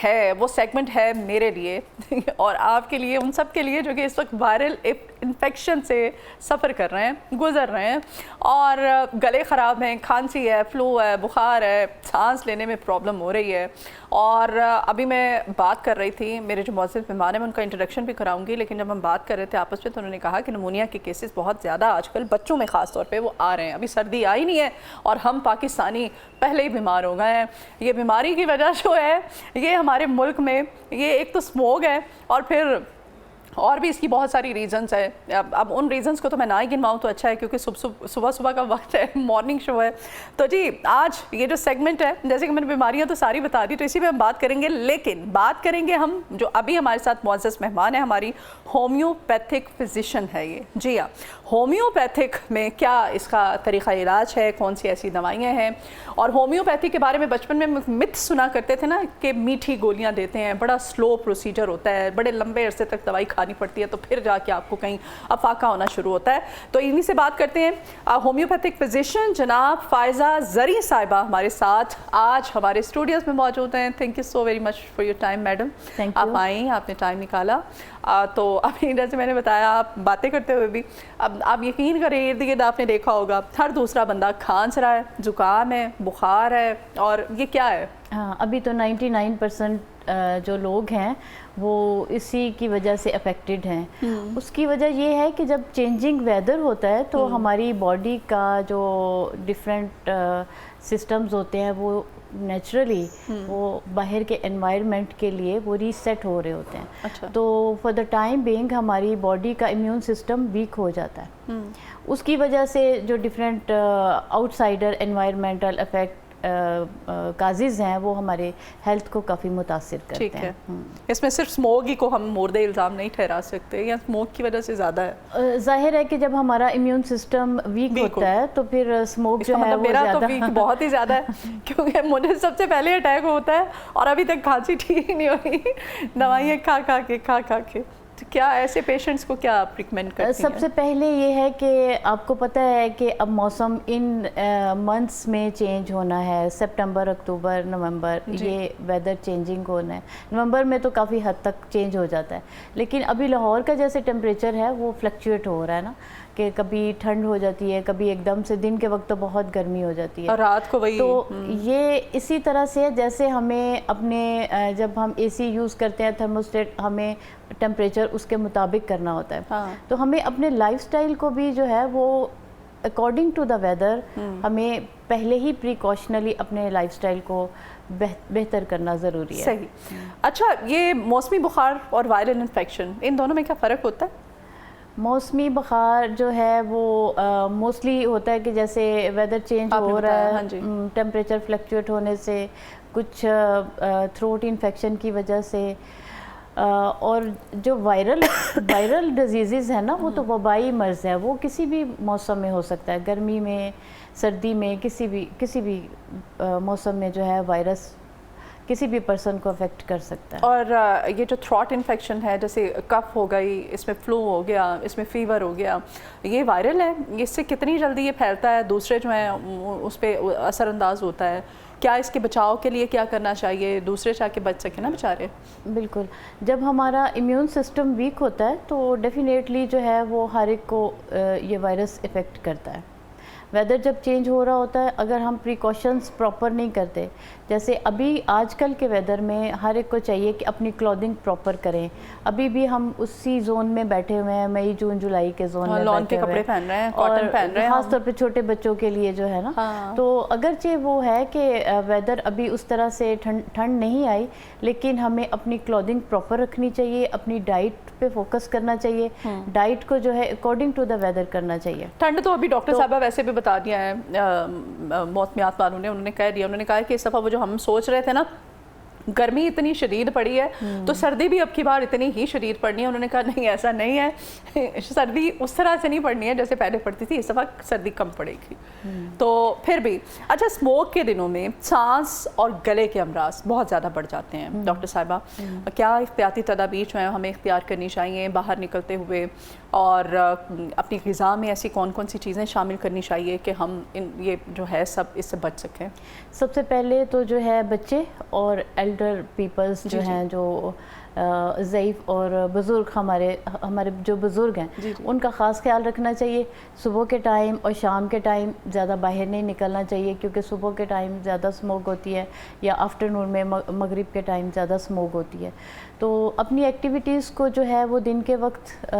ہے وہ سیگمنٹ ہے میرے لیے اور آپ کے لیے، ان سب کے لیے جو کہ اس وقت وائرل انفیکشن سے سفر کر رہے ہیں، گزر رہے ہیں اور گلے خراب ہیں، کھانسی ہے، فلو ہے، بخار ہے، سانس لینے میں پرابلم ہو رہی ہے۔ اور ابھی میں بات کر رہی تھی، میرے جو معزز مہمان ہیں میں ان کا انٹروڈکشن بھی کراؤں گی، لیکن جب ہم بات کر رہے تھے آپس میں تو انہوں نے کہا کہ نمونیا کے کیسز بہت زیادہ آج کل بچوں میں خاص طور پہ وہ آ رہے ہیں۔ ابھی سردی آئی نہیں ہے اور ہم پاکستانی پہلے ہی بیمار ہو گئے ہیں۔ یہ بیماری کی وجہ جو ہے یہ ہمارے ملک میں یہ ایک تو سموگ ہے اور پھر اور بھی اس کی بہت ساری ریزنز ہے۔ اب ان ریزنز کو تو میں نہ ہی گنواؤں تو اچھا ہے، کیونکہ صبح کا وقت ہے، مارننگ شو ہے۔ تو جی آج یہ جو سیگمنٹ ہے، جیسے کہ میں نے بیماریاں تو ساری بتا دی، تو اسی پہ ہم بات کریں گے، لیکن بات کریں گے ہم جو ابھی ہمارے ساتھ معزز مہمان ہے، ہماری ہومیوپیتھک فزیشین ہے یہ۔ جی ہاں، ہومیوپیتھک میں کیا اس کا طریقہ علاج ہے، کون سی ایسی دوائیاں ہیں، اور ہومیوپیتھی کے بارے میں بچپن میں مت سنا کرتے تھے نا کہ میٹھی گولیاں دیتے ہیں، بڑا سلو پروسیجر ہوتا ہے، بڑے لمبے عرصے تک دوائی کھانی پڑتی ہے، تو پھر جا کے آپ کو کہیں افاقہ ہونا شروع ہوتا ہے۔ تو انہی سے بات کرتے ہیں، ہومیوپیتھک فزیشین جناب فائزہ زریں صاحبہ ہمارے ساتھ آج ہمارے اسٹوڈیوز میں موجود ہیں۔ Thank you so very much for your time madam, آپ آئیں، آپ نے ٹائم نکالا۔ تو ابھی جیسے میں نے بتایا، آپ باتیں کرتے ہوئے بھی اب آپ یقین کریں، ارد گرد آپ نے دیکھا ہوگا ہر دوسرا بندہ کھانس رہا ہے، زکام ہے، بخار ہے، اور یہ کیا ہے؟ ہاں، ابھی تو 99% جو لوگ ہیں وہ اسی کی وجہ سے افیکٹڈ ہیں۔ اس کی وجہ یہ ہے کہ جب چینجنگ ویدر ہوتا ہے تو ہماری باڈی کا جو ڈفرینٹ سسٹمز ہوتے ہیں وہ نیچرلی وہ باہر کے انوائرمنٹ کے لیے وہ ریسیٹ ہو رہے ہوتے ہیں۔ تو فار دا ٹائم بینگ ہماری باڈی کا امیون سسٹم ویک ہو جاتا ہے۔ اس کی وجہ سے جو different outsider environmental effect causes ہیں وہ ہمارے ہیلتھ کو کافی متاثر کرتے ہیں۔ اس میں صرف اسموگ ہی کو ہم مورد الزام نہیں ٹھہرا سکتے، یا اسموگ کی وجہ سے زیادہ ہے؟ ظاہر ہے کہ جب ہمارا امیون سسٹم ویک ہوتا ہے تو پھر اسموگ جو ہے وہ میرا تو ویک بہت ہی زیادہ ہے، کیونکہ مجھے سب سے پہلے اٹیک ہوتا ہے اور ابھی تک کھانسی ٹھیک نہیں ہوئی، دوائیاں کھا کے۔ تو کیا ایسے پیشنٹس کو کیا آپ ریکمینڈ کرتی ہیں؟ سب سے پہلے یہ ہے کہ آپ کو پتہ ہے کہ اب موسم ان منتھس میں چینج ہونا ہے، سپٹمبر، اکتوبر، نومبر، یہ ویدر چینجنگ ہونا ہے۔ نومبر میں تو کافی حد تک چینج ہو جاتا ہے، لیکن ابھی لاہور کا جیسے ٹیمپریچر ہے وہ فلکچویٹ ہو رہا ہے نا، کہ کبھی ٹھنڈ ہو جاتی ہے، کبھی ایک دم سے دن کے وقت تو بہت گرمی ہو جاتی ہے، اور رات کو وہی۔ تو یہ اسی طرح سے جیسے ہمیں اپنے جب ہم اے سی یوز کرتے ہیں، تھرموسٹیٹ، ہمیں ٹیمپریچر اس کے مطابق کرنا ہوتا ہے، تو ہمیں اپنے لائف سٹائل کو بھی جو ہے وہ اکارڈنگ ٹو دا ویدر ہمیں پہلے ہی پریکاشنلی اپنے لائف سٹائل کو بہتر کرنا ضروری ہے۔ صحیح۔ اچھا، یہ موسمی بخار اور وائرل انفیکشن، ان دونوں میں کیا فرق ہوتا ہے؟ موسمی بخار جو ہے وہ موسٹلی ہوتا ہے کہ جیسے ویدر چینج ہو رہا ہے، ٹیمپریچر فلکچویٹ ہونے سے، کچھ تھروٹ انفیکشن کی وجہ سے، اور جو وائرل ڈیزیزز ہیں نا وہ تو وبائی مرض ہے، وہ کسی بھی موسم میں ہو سکتا ہے، گرمی میں، سردی میں، کسی بھی موسم میں جو ہے وائرس کسی بھی پرسن کو افیکٹ کر سکتا ہے۔ اور یہ جو تھروٹ انفیکشن ہے، جیسے کف ہو گئی، اس میں فلو ہو گیا، اس میں فیور ہو گیا، یہ وائرل ہے، اس سے کتنی جلدی یہ پھیلتا ہے، دوسرے جو ہیں اس پہ اثر انداز ہوتا ہے؟ کیا اس کے بچاؤ کے لیے کیا کرنا چاہیے، دوسرے چاہ کے بچ سکیں نا بیچارے؟ بالکل، جب ہمارا امیون سسٹم ویک ہوتا ہے تو ڈیفینیٹلی جو ہے وہ ہر ایک کو یہ وائرس افیکٹ کرتا ہے۔ ویدر جب چینج ہو رہا ہوتا ہے، اگر ہم پریکاشنز پراپر نہیں کرتے، جیسے ابھی آج کل کے ویدر میں ہر ایک کو چاہیے کہ اپنی کلودنگ پراپر کریں۔ ابھی بھی ہم اسی زون میں بیٹھے ہوئے ہیں، مئی جون جولائی کے زون میں لان کے بیٹھے کپڑے پہن رہے ہیں، کاٹن پہن رہے ہیں، خاص طور پہ چھوٹے بچوں کے لیے جو ہے نا، تو اگرچہ وہ ہے کہ ویدر ابھی اس طرح سے ٹھنڈ نہیں آئی، لیکن ہمیں اپنی کلودنگ پراپر رکھنی چاہیے، اپنی ڈائٹ پہ فوکس کرنا چاہیے، ڈائٹ کو جو ہے اکارڈنگ ٹو دا ویدر کرنا چاہیے۔ ٹھنڈ تو ابھی ڈاکٹر صاحبہ ویسے بھی بتا دیا ہے موسمیات والوں نے، انہوں نے کہہ دیا، انہوں نے کہا کہ اس دفعہ وہ جو ہم سوچ رہے تھے نا گرمی اتنی شدید پڑی ہے تو سردی بھی اب کی بار اتنی ہی شدید پڑنی ہے، انہوں نے کہا نہیں ایسا نہیں ہے، سردی اس طرح سے نہیں پڑنی ہے جیسے پہلے پڑتی تھی، اس دفعہ سردی کم پڑے گی۔ تو پھر بھی اچھا، اسموک کے دنوں میں سانس اور گلے کے امراض بہت زیادہ بڑھ جاتے ہیں ڈاکٹر صاحبہ، کیا احتیاطی تدابیر جو ہیں ہمیں اختیار کرنی چاہیے باہر نکلتے ہوئے، اور اپنی غذا میں ایسی کون کون سی چیزیں شامل کرنی چاہیے کہ ہم یہ جو ہے سب اس سے بچ سکیں؟ سب سے پہلے تو جو ہے بچے اور ایلڈر پیپلز جو ہیں جو ضعیف اور بزرگ ہمارے جو بزرگ ہیں ان کا خاص خیال رکھنا چاہیے. صبح کے ٹائم اور شام کے ٹائم زیادہ باہر نہیں نکلنا چاہیے کیونکہ صبح کے ٹائم زیادہ اسموک ہوتی ہے یا آفٹرنون میں مغرب کے ٹائم زیادہ اسموک ہوتی ہے. تو اپنی ایکٹیویٹیز کو جو ہے وہ دن کے وقت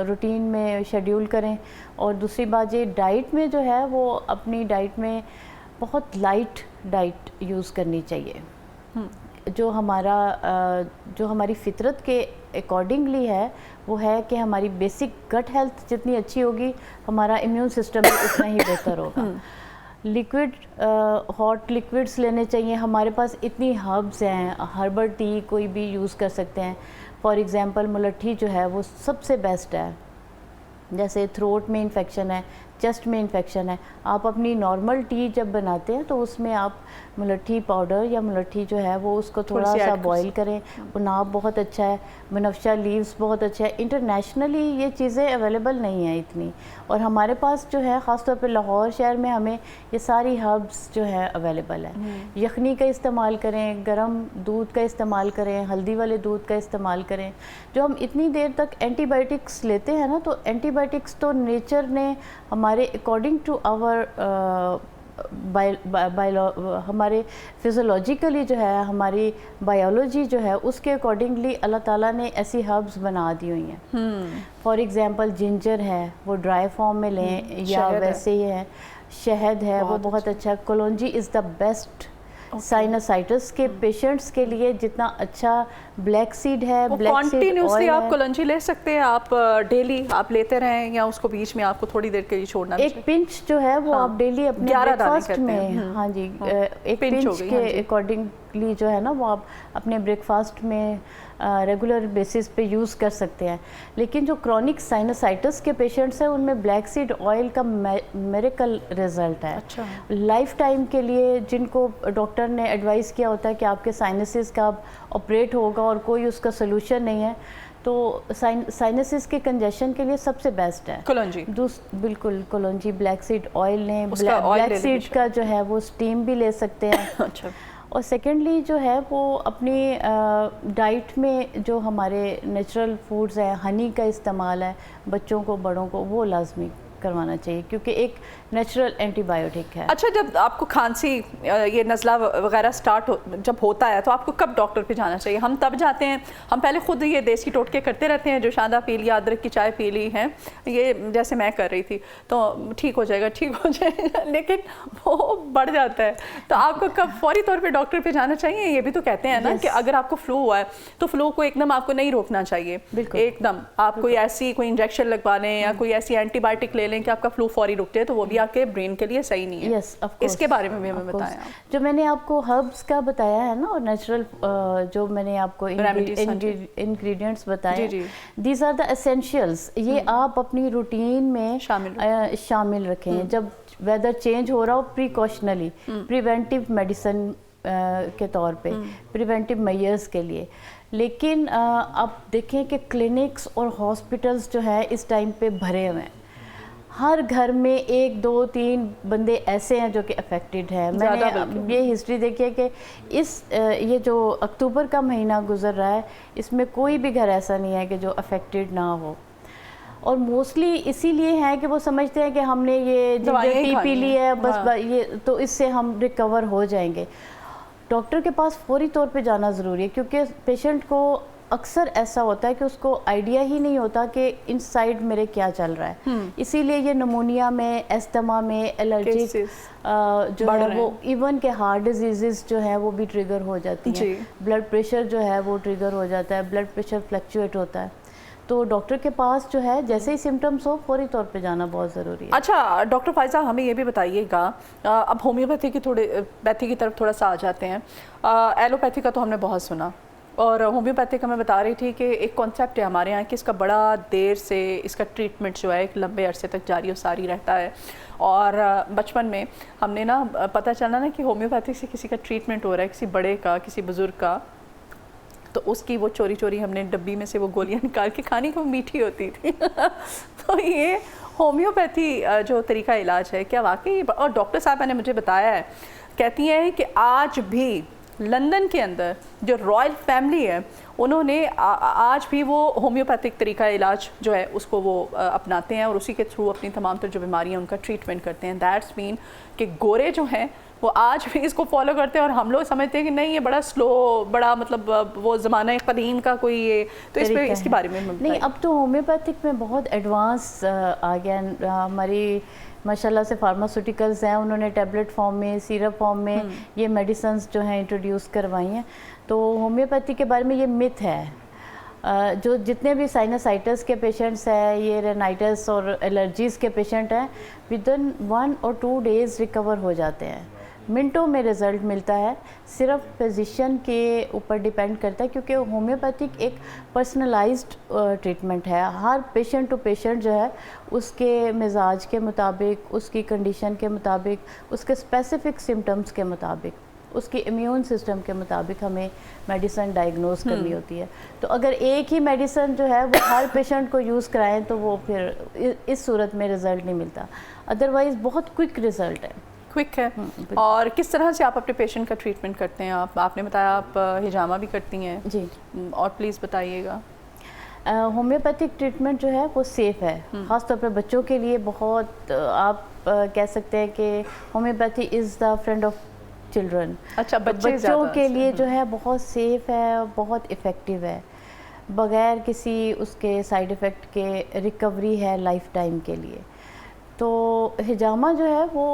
روٹین میں شیڈیول کریں. اور دوسری بات یہ ڈائٹ میں جو ہے وہ اپنی ڈائٹ میں بہت لائٹ ڈائٹ یوز کرنی چاہیے جو ہماری فطرت کے اکارڈنگلی ہے. وہ ہے کہ ہماری بیسک گٹ ہیلتھ جتنی اچھی ہوگی ہمارا امیون سسٹم بھی اتنا ہی بہتر ہوگا. لیکوڈ ہاٹ لیکوڈس لینے چاہیے. ہمارے پاس اتنی ہربز ہیں, ہربل ٹی کوئی بھی یوز کر سکتے ہیں. فار ایگزامپل ملٹھی جو ہے وہ سب سے بیسٹ ہے. جیسے تھروٹ میں انفیکشن ہے, چیسٹ میں انفیکشن ہے, آپ اپنی nارمل ٹی جب بناتے ہیں تو اس میں آپ ملٹھی پاؤڈر یا ملٹھی جو ہے وہ اس کو تھوڑا سا بوائل کریں. ناب بہت اچھا ہے, بنفشہ لیوز بہت اچھا ہے. انٹرنیشنلی یہ چیزیں اویلیبل نہیں ہیں اتنی, اور ہمارے پاس جو ہے خاص طور پہ لاہور شہر میں ہمیں یہ ساری ہربس جو ہے اویلیبل ہے. یخنی کا استعمال کریں, گرم دودھ کا استعمال کریں, ہلدی والے دودھ کا استعمال کریں. جو ہم اتنی دیر تک اینٹی بائیوٹکس لیتے ہیں نا, تو اینٹی بائیوٹکس تو نیچر نے ہمارے اکارڈنگ ٹو آور ہمارے فزیولوجیکلی جو ہے ہماری بائیولوجی جو ہے اس کے اکارڈنگلی اللہ تعالیٰ نے ایسی ہربس بنا دی ہوئی ہیں. فار ایگزامپل جنجر ہے وہ ڈرائی فارم میں لیں یا ویسے ہی ہے. شہد ہے وہ بہت اچھا. کلونجی از دا بیسٹ سائنسائٹس کے پیشنٹس کے لیے جتنا اچھا. بلیک سیڈ ہے, بلیک سیڈ آئل ہے. آپ کلونجی لے سکتے ہیں, آپ ڈیلی آپ لیتے رہیں یا اس کو بیچ میں آپ کو تھوڑی دیر کے لیے چھوڑنا؟ ایک پنچ جو ہے وہ آپ ڈیلی اپنے بریک فاسٹ میں, ہاں جی, ایک پنچ کے اکارڈنگلی جو ہے نا وہ آپ اپنے بریک فاسٹ میں ریگولر بیسس پہ یوز کر سکتے ہیں. لیکن جو کرونک سائنسائٹس کے پیشنٹس ہیں ان میں بلیک سیڈ آئل کا میریکل رزلٹ ہے. لائف ٹائم کے لیے جن کو ڈاکٹر نے ایڈوائز کیا ہوتا ہے کہ آپ کے سائنسز کا آپریٹ ہوگا اور کوئی اس کا سلوشن نہیں ہے, تو سائنسز کے کنجیشن کے لیے سب سے بیسٹ ہے کلونجی. بالکل کلونجی. بلیک سیڈ آئل لیں. بلیک سیڈ کا جو ہے وہ اسٹیم بھی لے سکتے ہیں. اچھا. اور سیکنڈلی جو ہے وہ اپنی ڈائٹ میں جو ہمارے نیچرل فوڈز ہیں, ہنی کا استعمال ہے بچوں کو بڑوں کو وہ لازمی کروانا چاہیے کیونکہ ایک نیچرل اینٹی بائیوٹک ہے. اچھا, جب آپ کو کھانسی یہ نزلہ وغیرہ سٹارٹ جب ہوتا ہے تو آپ کو کب ڈاکٹر پہ جانا چاہیے؟ ہم تب جاتے ہیں, ہم پہلے خود یہ دیسی ٹوٹکے کرتے رہتے ہیں, جو شاندہ پی لیا, ادرک کی چائے پی لی ہے, یہ جیسے میں کر رہی تھی تو ٹھیک ہو جائے گا, لیکن وہ بڑھ جاتا ہے. تو آپ کو کب فوری طور پہ ڈاکٹر پہ جانا چاہیے؟ یہ بھی تو کہتے ہیں نا کہ اگر آپ کو فلو ہوا ہے تو فلو کو ایک دم آپ کو نہیں روکنا چاہیے, ایک دم آپ کوئی ایسی کوئی انجیکشن لگوا لیں یا کوئی ایسی اینٹی بائیوٹک لے لیں کہ آپ کا فلو فوری رک جائے, تو وہ بھی آپ کے برین کے لیے صحیح نہیں ہے. اس کے بارے میں بھی ہمیں بتائیں. جو میں نے آپ کو ہربس کا بتایا ہے نا, اور نیچرل جو میں نے آپ کو انگریڈینٹس بتائے, دیز آر دا ایسینشیلز. یہ آپ اپنی روٹین میں شامل رکھیں. جب ویدر چینج ہو رہا ہو, پریکاشنلی پریونٹیو میڈیسن کے طور پہ, پریونٹیو میئرز کے لیے. لیکن آپ دیکھیں کہ کلینکس اور ہاسپٹلس جو ہے اس ٹائم پہ بھرے ہوئے ہیں. ہر گھر میں 1 2 3 بندے ایسے ہیں جو کہ افیکٹڈ ہیں. میں نے یہ ہسٹری دیکھی ہے کہ یہ جو اکتوبر کا مہینہ گزر رہا ہے اس میں کوئی بھی گھر ایسا نہیں ہے کہ جو افیکٹڈ نہ ہو. اور موسٹلی اسی لیے ہیں کہ وہ سمجھتے ہیں کہ ہم نے یہ جنجر ٹی پی لی ہے بس یہ تو اس سے ہم ریکور ہو جائیں گے. ڈاکٹر کے پاس فوری طور پہ جانا ضروری ہے کیونکہ پیشنٹ کو اکثر ایسا ہوتا ہے کہ اس کو آئیڈیا ہی نہیں ہوتا کہ ان سائڈ میرے کیا چل رہا ہے. اسی لیے یہ نمونیا میں, ایستما میں, الرجک جو ہے وہ ایون کہ ہارٹ ڈیزیزز جو ہیں وہ بھی ٹریگر ہو جاتی ہیں. بلڈ پریشر جو ہے وہ ٹریگر ہو جاتا ہے, بلڈ پریشر فلیکچویٹ ہوتا ہے. تو ڈاکٹر کے پاس جو ہے جیسے ہی سمٹمس ہو فوری طور پہ جانا بہت ضروری ہے. اچھا ڈاکٹر فائزہ, ہمیں یہ بھی بتائیے گا, اب ہومیوپیتھی کی طرف تھوڑا سا آ جاتے ہیں. ایلوپیتھی کا تو ہم نے بہت سنا, اور ہومیوپیتھی کا میں بتا رہی تھی کہ ایک کانسیپٹ ہے ہمارے یہاں کہ اس کا بڑا دیر سے اس کا ٹریٹمنٹ جو ہے ایک لمبے عرصے تک جاری و ساری رہتا ہے. اور بچپن میں ہم نے نا پتہ چلا نا کہ ہومیوپیتھی سے کسی کا ٹریٹمنٹ ہو رہا ہے, کسی بڑے کا, کسی بزرگ کا, تو اس کی وہ چوری ہم نے ڈبی میں سے وہ گولیاں نکال کے کھانی کو میٹھی ہوتی تھی. تو یہ ہومیوپیتھی جو طریقہ علاج ہے کیا واقعی, اور ڈاکٹر صاحبہ نے مجھے بتایا ہے, کہتی ہیں کہ آج بھی لندن کے اندر جو رائل فیملی ہے انہوں نے آج بھی وہ ہومیوپیتھک طریقہ علاج جو ہے اس کو وہ اپناتے ہیں اور اسی کے تھرو اپنی تمام تر جو بیماریاں ان کا ٹریٹمنٹ کرتے ہیں. دیٹس مین کہ گورے جو ہیں وہ آج بھی اس کو فالو کرتے ہیں اور ہم لوگ سمجھتے ہیں کہ نہیں یہ بڑا سلو, بڑا مطلب وہ زمانہ قدیم کا کوئی یہ, تو اس کے بارے میں نہیں. اب تو ہومیوپیتھک میں بہت ایڈوانس آ گیا. ہماری ماشاءاللہ سے فارماسوٹیکلز ہیں, انہوں نے ٹیبلٹ فارم میں, سیرپ فارم میں یہ میڈیسنز جو ہیں انٹروڈیوس کروائی ہیں. تو ہومیوپیتھی کے بارے میں یہ مت ہے. جو جتنے بھی سائنسائٹس کے پیشنٹس ہیں, یہ رینائٹس اور الرجیز کے پیشنٹ ہیں, ودن 1 or 2 days ریکور ہو جاتے ہیں. منٹوں میں رزلٹ ملتا ہے. صرف فزیشین کے اوپر ڈیپینڈ کرتا ہے کیونکہ ہومیوپیتھک ایک پرسنلائزڈ ٹریٹمنٹ ہے. ہر پیشنٹ ٹو پیشنٹ جو ہے اس کے مزاج کے مطابق, اس کی کنڈیشن کے مطابق, اس کے اسپیسیفک سمٹمز کے مطابق, اس کی امیون سسٹم کے مطابق ہمیں میڈیسن ڈائگنوز کرنی ہوتی ہے. تو اگر ایک ہی میڈیسن جو ہے وہ ہر پیشنٹ کو یوز کرائیں تو وہ پھر اس صورت میں رزلٹ نہیں ملتا. ادروائز بہت کوئک رزلٹ ہے. کوئک ہے. اور کس طرح سے آپ اپنے پیشنٹ کا ٹریٹمنٹ کرتے ہیں؟ آپ نے بتایا آپ ہجامہ بھی کرتی ہیں. جی, اور پلیز بتائیے گا. ہومیوپیتھک ٹریٹمنٹ جو ہے وہ سیف ہے, خاص طور پہ بچوں کے لیے. بہت آپ کہہ سکتے ہیں کہ homeopathy is the friend of children. اچھا, بچوں کے لیے جو ہے بہت سیف ہے, بہت افیکٹو ہے, بغیر کسی اس کے سائیڈ افیکٹ کے ریکوری ہے لائف ٹائم کے لیے. تو ہجامہ جو ہے وہ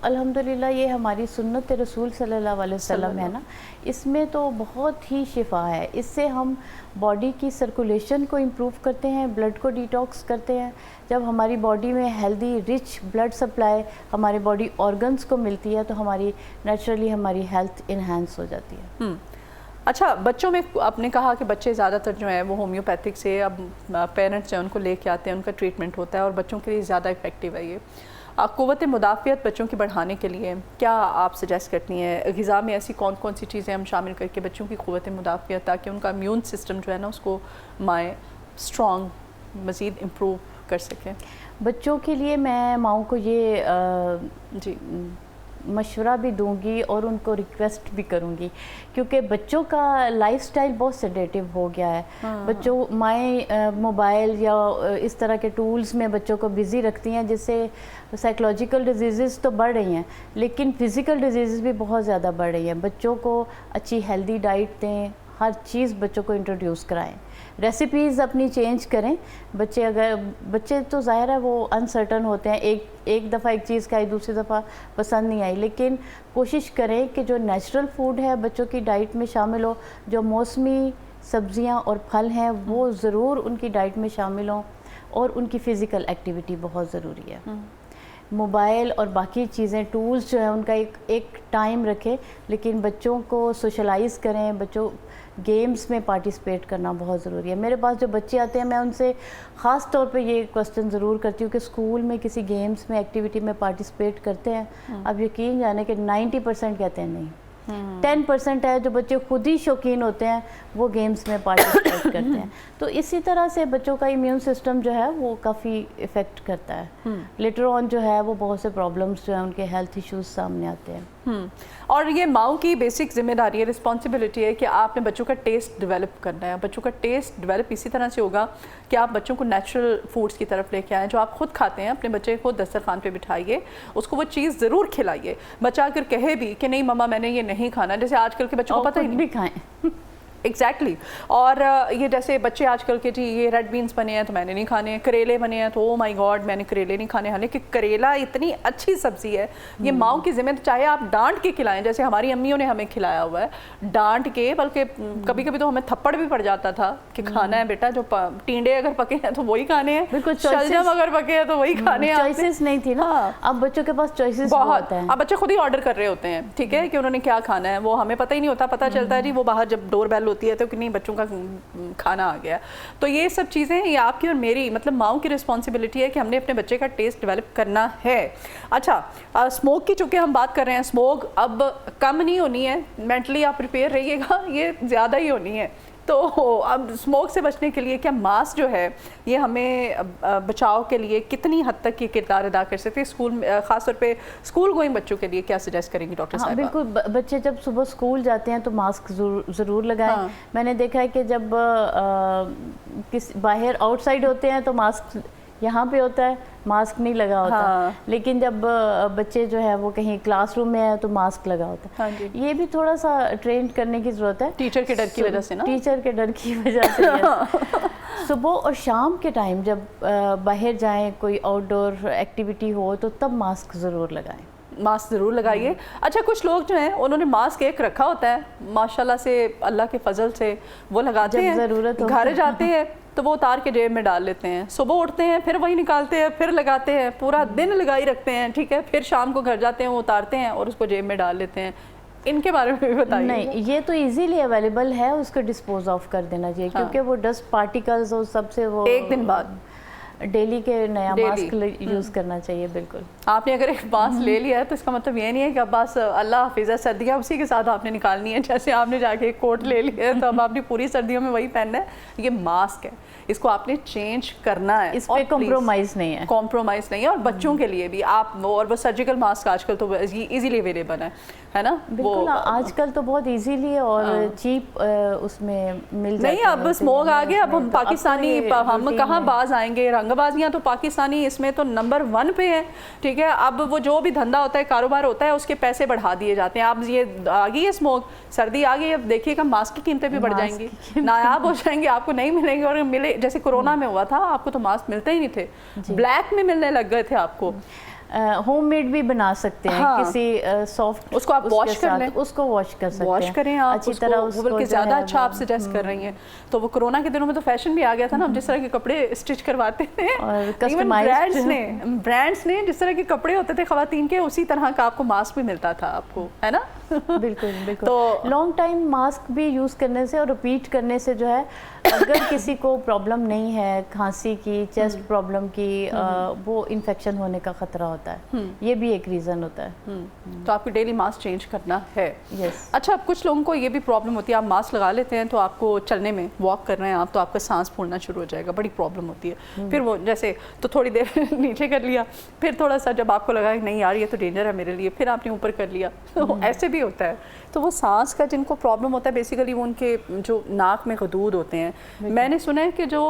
الحمدللہ یہ ہماری سنت رسول صلی اللہ علیہ وسلم ہے نا, اس میں تو بہت ہی شفا ہے. اس سے ہم باڈی کی سرکولیشن کو امپروو کرتے ہیں, بلڈ کو ڈیٹاکس کرتے ہیں. جب ہماری باڈی میں ہیلدی رچ بلڈ سپلائی ہماری باڈی آرگنز کو ملتی ہے تو ہماری نیچرلی ہماری ہیلتھ انہینس ہو جاتی ہے. اچھا, بچوں میں آپ نے کہا کہ بچے زیادہ تر جو ہیں وہ ہومیوپیتھک سے اب پیرنٹس جو ہیں ان کو لے کے آتے ہیں, ان کا ٹریٹمنٹ ہوتا ہے اور بچوں کے لیے زیادہ افیکٹو ہے. یہ قوت مدافعت بچوں کی بڑھانے کے لیے کیا آپ سجیسٹ کرتی ہیں؟ غذا میں ایسی کون کون سی چیزیں ہم شامل کر کے بچوں کی قوت مدافعت, تاکہ ان کا امیون سسٹم جو ہے نا اس کو مائیں اسٹرانگ مزید امپروو کر سکیں؟ بچوں کے لیے میں ماؤں کو یہ جی مشورہ بھی دوں گی اور ان کو ریکویسٹ بھی کروں گی, کیونکہ بچوں کا لائف سٹائل بہت سیڈیٹیو ہو گیا ہے. بچوں مائیں موبائل یا اس طرح کے ٹولز میں بچوں کو بزی رکھتی ہیں, جس سے سائیکلوجیکل ڈیزیزز تو بڑھ رہی ہیں لیکن فزیکل ڈیزیزز بھی بہت زیادہ بڑھ رہی ہیں. بچوں کو اچھی ہیلدی ڈائٹ دیں, ہر چیز بچوں کو انٹروڈیوس کرائیں, ریسیپیز اپنی چینج کریں. بچے تو ظاہر ہے وہ انسرٹن ہوتے ہیں, ایک دفعہ ایک چیز کھائی دوسری دفعہ پسند نہیں آئی, لیکن کوشش کریں کہ جو نیچرل فوڈ ہے بچوں کی ڈائٹ میں شامل ہو. جو موسمی سبزیاں اور پھل ہیں وہ ضرور ان کی ڈائٹ میں شامل ہوں, اور ان کی فزیکل ایکٹیویٹی بہت ضروری ہے. موبائل اور باقی چیزیں ٹولز جو ہیں ان کا ایک ٹائم رکھیں, لیکن بچوں کو سوشلائز کریں. بچوں گیمز میں پارٹیسپیٹ کرنا بہت ضروری ہے. میرے پاس جو بچے آتے ہیں میں ان سے خاص طور پہ یہ کوسچن ضرور کرتی ہوں کہ اسکول میں کسی گیمز میں ایکٹیویٹی میں پارٹیسپیٹ کرتے ہیں؟ اب یقین جانے کہ 90% کہتے ہیں نہیں. 10% ہے جو بچے خود ہی شوقین ہوتے ہیں وہ گیمز میں پارٹیسپیٹ کرتے ہیں. تو اسی طرح سے بچوں کا امیون سسٹم جو ہے وہ کافی افیکٹ کرتا ہے. لیٹر آن جو ہے وہ بہت سے پرابلمس جو ہیں ان کے ہیلتھ ایشوز سامنے آتے ہیں. اور یہ ماؤں کی بیسک ذمہ داری ہے, رسپانسبلٹی ہے کہ آپ نے بچوں کا ٹیسٹ ڈیولپ کرنا ہے. بچوں کا ٹیسٹ ڈیولپ اسی طرح سے ہوگا کہ آپ بچوں کو نیچرل فوڈز کی طرف لے کے آئیں, جو آپ خود کھاتے ہیں. اپنے بچے کو دسترخوان پہ بٹھائیے, اس کو وہ چیز ضرور کھلائیے. بچہ اگر کہے بھی کہ نہیں مما میں نے یہ نہیں کھانا, جیسے آج کل کے بچوں کو پتہ ہی نہیں بھی کھائیں ایگزیکٹلی. اور یہ جیسے بچے آج کل کے جی یہ ریڈ بینس بنے ہیں تو میں نے نہیں کھانے, کریلے بنے ہیں تو او مائی گاڈ میں نے کریلے نہیں کھانے, حالانکہ کریلا اتنی اچھی سبزی ہے. یہ ماؤں کی ذمہ, چاہے آپ ڈانٹ کے کھلائیں جیسے ہماری امیوں نے ہمیں کھلایا ہوا ہے, ڈانٹ کے, بلکہ کبھی کبھی تو ہمیں تھپڑ بھی پڑ جاتا تھا کہ کھانا ہے بیٹا, جو ٹینڈے اگر پکے ہیں تو وہی کھانے ہیں, شلجم اگر پکے ہیں تو وہی کھانے ہیں. چوائسز نہیں تھی نا, اب بچوں کے پاس چوائسز بہت ہیں. اب بچے خود ہی آرڈر کر رہے ہوتے ہیں, ٹھیک ہے, کہ انہوں نے کیا کھانا ہے, وہ ہمیں پتہ ہی نہیں ہوتا. پتہ چلتا ہے جی وہ باہر جب ڈور بیل ہوتی ہے تو کہ نہیں بچوں کا کھانا آ گیا. تو یہ سب چیزیں یہ آپ کی اور میری مطلب ماؤں کی رسپانسبلٹی ہے کہ ہم نے اپنے بچے کا ٹیسٹ ڈیولپ کرنا ہے. اچھا, اسموک کی چونکہ ہم بات کر رہے ہیں, اسموک اب کم نہیں ہونی ہے, مینٹلی آپ پریپیئر رہیے گا, یہ زیادہ ہی ہونی ہے. تو اب اسموک سے بچنے کے لیے کیا ماسک جو ہے یہ ہمیں بچاؤ کے لیے کتنی حد تک یہ کردار ادا کر سکتے ہیں؟ اسکول خاص طور پہ اسکول گوئنگ بچوں کے لیے کیا سجیسٹ کریں گے ڈاکٹر صاحبہ؟ بالکل، بچے جب صبح اسکول جاتے ہیں تو ماسک ضرور لگائیں. میں نے دیکھا ہے کہ جب باہر آؤٹ سائڈ ہوتے ہیں تو ماسک یہاں پہ ہوتا ہے، ماسک نہیں لگا ہوتا. لیکن جب بچے جو ہے وہ کہیں کلاس روم میں ہیں تو ماسک لگا ہوتا ہے. یہ بھی تھوڑا سا ٹرین کرنے کی ضرورت ہے، ٹیچر کے ڈر کی وجہ سے نا، ٹیچر کے ڈر کی وجہ سے. صبح اور شام کے ٹائم جب باہر جائیں، کوئی آؤٹ ڈور ایکٹیویٹی ہو تو تب ماسک ضرور لگائیں. ماسک ضرور لگائیے. اچھا کچھ لوگ جو ہیں انہوں نے ماسک ایک رکھا ہوتا ہے ماشاءاللہ سے، اللہ کے فضل سے وہ لگاتے ہیں، ضرورت گھر جاتے ہیں تو وہ اتار کے جیب میں ڈال لیتے ہیں، صبح اٹھتے ہیں پھر وہی نکالتے ہیں، پھر لگاتے ہیں، پورا دن لگائی رکھتے ہیں، ٹھیک ہے، پھر شام کو گھر جاتے ہیں وہ اتارتے ہیں اور اس کو جیب میں ڈال لیتے ہیں. ان کے بارے میں بھی بتائیے. نہیں، یہ تو ایزیلی اویلیبل ہے، اس کو ڈسپوز آف کر دینا چاہیے، کیونکہ وہ ڈسٹ پارٹیکلز اور سب سے وہ ایک دن بعد ڈیلی کے نیا ماسک یوز کرنا چاہیے. بالکل، آپ نے اگر ایک ماسک لے لیا ہے تو اس کا مطلب یہ نہیں ہے کہ اب بس اللہ حافظ ہے، سردیاں اسی کے ساتھ آپ نے نکالنی ہے. جیسے آپ نے جا کے ایک کوٹ لے لیا ہے تو اب آپ نے پوری سردیوں میں وہی پہننا ہے. یہ ماسک ہے، اس کو آپ نے چینج کرنا ہے، اس پہ کمپرومائز نہیں ہے، کمپرومائز نہیں ہے. اور بچوں کے لیے بھی آپ اور وہ سرجیکل ماسک آج کل تو ایزیلی اویلیبل ہے نا. بالکل، آج کل تو بہت ایزیلی اور چیپ اس میں مل جاتے ہیں. نہیں، اب اسموگ آ گیا، اب ہم پاکستانی ہم کہاں باز آئیں گے؟ رنگ بازیاں تو پاکستانی اس میں تو نمبر 1 پہ ہے، ٹھیک ہے. اب وہ جو بھی دھندا ہوتا ہے، کاروبار ہوتا ہے، اس کے پیسے بڑھا دیے جاتے ہیں. اب یہ آ گئی ہے اسموگ، سردی آ گئی، اب دیکھیے گا ماسک کی قیمتیں بھی بڑھ جائیں گی، نایاب ہو جائیں گے، آپ کو نہیں ملیں گے. اور ملے جیسے کورونا میں ہوا تھا، آپ کو تو ماسک ملتے ہی نہیں تھے، بلیک میں ملنے لگ گئے تھے آپ کو. ہوم میڈ بھی بنا سکتے ہیں، کسی سافٹ اس کو آپ واش کر لیں، اس کو واش کر سکتے ہیں، واش کریں آپ اچھی طرح. وہ بلکہ زیادہ اچھا آپ سجیسٹ کر رہی ہیں. تو وہ کورونا کے دنوں میں تو فیشن بھی آ گیا تھا نا، ہم جس طرح کے کپڑے اسٹچ کرواتے تھے، ایون برانڈس نے جس طرح کے کپڑے ہوتے تھے خواتین کے، اسی طرح کا آپ کو ماسک بھی ملتا تھا آپ کو، ہے نا. بالکل بالکل. تو لانگ ٹائم ماسک بھی یوز کرنے سے اور ریپیٹ کرنے سے جو ہے، اگر کسی کو پرابلم نہیں ہے کھانسی کی، چیسٹ پرابلم کی، وہ انفیکشن ہونے کا خطرہ ہوتا ہے، یہ بھی ایک ریزن ہوتا ہے. تو آپ کو ڈیلی ماسک چینج کرنا ہے. یس. اچھا، اب کچھ لوگوں کو یہ بھی پرابلم ہوتی ہے، آپ ماسک لگا لیتے ہیں تو آپ کو چلنے میں، واک کر رہے ہیں آپ تو آپ کا سانس پھولنا شروع ہو جائے گا، بڑی پرابلم ہوتی ہے. پھر وہ جیسے تو تھوڑی دیر نیچے کر لیا، پھر تھوڑا سا جب آپ کو لگا کہ نہیں یار یہ تو ڈینجر ہے میرے لیے، پھر آپ نے اوپر کر لیا. ایسے بھی ہوتا ہے. تو وہ سانس کا جن کو پرابلم ہوتا ہے، بیسیکلی وہ ان کے جو ناک میں غدود ہوتے ہیں. میں نے سنا ہے کہ جو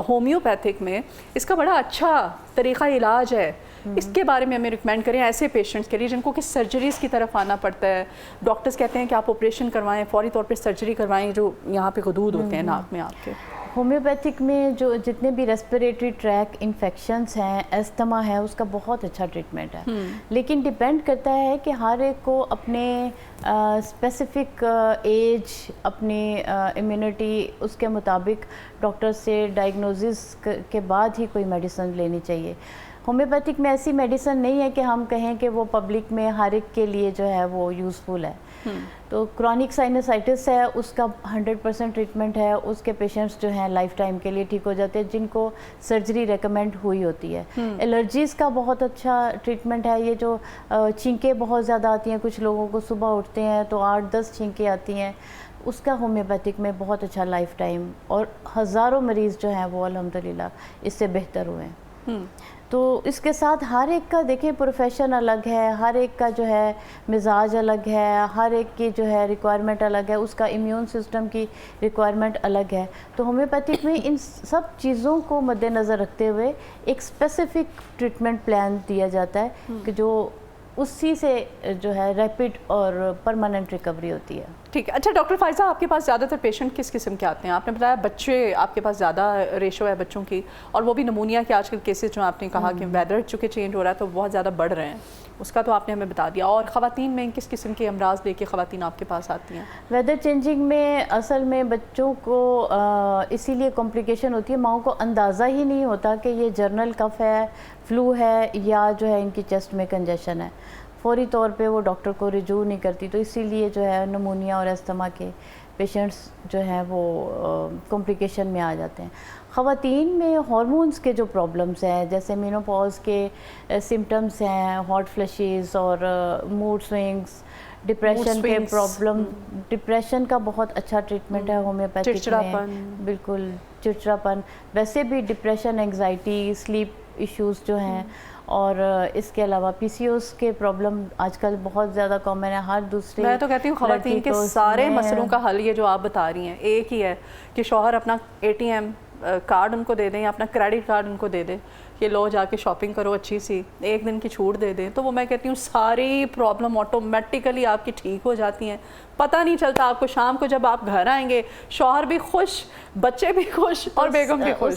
ہومیوپیتھک میں اس کا بڑا اچھا طریقہ علاج ہے. اس کے بارے میں ہمیں ریکمینڈ کریں ایسے پیشنٹس کے لیے جن کو کہ سرجریز کی طرف آنا پڑتا ہے. ڈاکٹرز کہتے ہیں کہ آپ آپریشن کروائیں، فوری طور پہ سرجری کروائیں جو یہاں پہ غدود ہوتے ہیں ناک میں آپ کے. ہومیوپیتھک میں جو جتنے بھی ریسپریٹری ٹریک انفیکشنز ہیں، ایستھما ہے، اس کا بہت اچھا ٹریٹمنٹ ہے. لیکن ڈیپینڈ کرتا ہے کہ ہر ایک کو اپنے اسپیسیفک ایج، اپنی امیونٹی، اس کے مطابق ڈاکٹر سے ڈائگنوزس کے بعد ہی کوئی میڈیسن لینی چاہیے. ہومیوپیتھک میں ایسی میڈیسن نہیں ہے کہ ہم کہیں کہ وہ پبلک میں ہر ایک کے لیے جو ہے وہ یوزفل ہے. تو کرونک سائنسائٹس ہے، اس کا 100% ٹریٹمنٹ ہے. اس کے پیشنٹس جو ہیں لائف ٹائم کے لیے ٹھیک ہو جاتے ہیں جن کو سرجری ریکمینڈ ہوئی ہوتی ہے. الرجیز کا بہت اچھا ٹریٹمنٹ ہے. یہ جو چھینکیں بہت زیادہ آتی ہیں کچھ لوگوں کو، صبح اٹھتے ہیں تو 8-10 چھینکیں آتی ہیں، اس کا ہومیوپیتھک میں بہت اچھا لائف ٹائم، اور ہزاروں مریض جو ہیں وہ الحمدللہ اس سے بہتر ہوئے ہیں. تو اس کے ساتھ ہر ایک کا دیکھیں پروفیشن الگ ہے، ہر ایک کا جو ہے مزاج الگ ہے، ہر ایک کی جو ہے ریکوائرمنٹ الگ ہے، اس کا امیون سسٹم کی ریکوائرمنٹ الگ ہے. تو ہومیوپیتھک میں ان سب چیزوں کو مد نظر رکھتے ہوئے ایک اسپیسیفک ٹریٹمنٹ پلان دیا جاتا ہے کہ جو اسی سے جو ہے ریپڈ اور پرماننٹ ریکوری ہوتی ہے. ٹھیک ہے. اچھا ڈاکٹر فائزہ، آپ کے پاس زیادہ تر پیشنٹ کس قسم کے آتے ہیں؟ آپ نے بتایا بچے آپ کے پاس زیادہ ریشو ہے بچوں کی، اور وہ بھی نمونیا کے آج کل کیسز جو آپ نے کہا کہ ویدر چونکہ چینج ہو رہا ہے تو بہت زیادہ بڑھ رہے ہیں، اس کا تو آپ نے ہمیں بتا دیا. اور خواتین میں کس قسم کے امراض لے کے خواتین آپ کے پاس آتی ہیں؟ ویدر چینجنگ میں اصل میں بچوں کو اسی لیے کمپلیکیشن ہوتی ہے، ماؤں کو اندازہ ہی نہیں ہوتا کہ یہ جرنل کف ہے، فلو ہے، یا جو ہے ان کی چیسٹ میں کنجیشن ہے. فوری طور پہ وہ ڈاکٹر کو رجوع نہیں کرتی. تو اسی لیے جو ہے نمونیا اور ایستھما کے پیشنٹس جو ہیں وہ کمپلیکیشن میں آ جاتے ہیں. خواتین میں ہارمونز کے جو پرابلمس ہیں، جیسے مینوپاز کے سمٹمز ہیں، ہاٹ فلیشز اور موڈ سوئنگز، ڈپریشن کے swings. پرابلم، ڈپریشن کا بہت اچھا ٹریٹمنٹ ہے ہومیوپیتھک میں، چڑچڑاپن. بالکل چڑچڑاپن، ویسے بھی ڈپریشن، انگزائٹی، سلیپ ایشوز جو ہیں، اور اس کے علاوہ پی سی اوز کے پرابلم آج کل بہت زیادہ کامن ہے، ہر دوسرے میں تو کہتی ہوں خواتین کے سارے مسئلوں کا حل یہ جو آپ بتا رہی ہیں ایک ہی ہے کہ شوہر اپنا ATM کارڈ ان کو دے دیں یا اپنا کریڈٹ کارڈ ان کو دے دیں کہ لو جا کے شاپنگ کرو اچھی سی، ایک دن کی چھوٹ دے دیں، تو وہ میں کہتی ہوں ساری پرابلم آٹومیٹیکلی آپ کی ٹھیک ہو جاتی ہیں. پتہ نہیں چلتا آپ کو، شام کو جب آپ گھر آئیں گے شوہر بھی خوش، بچے بھی خوش اور بیگم بھی خوش.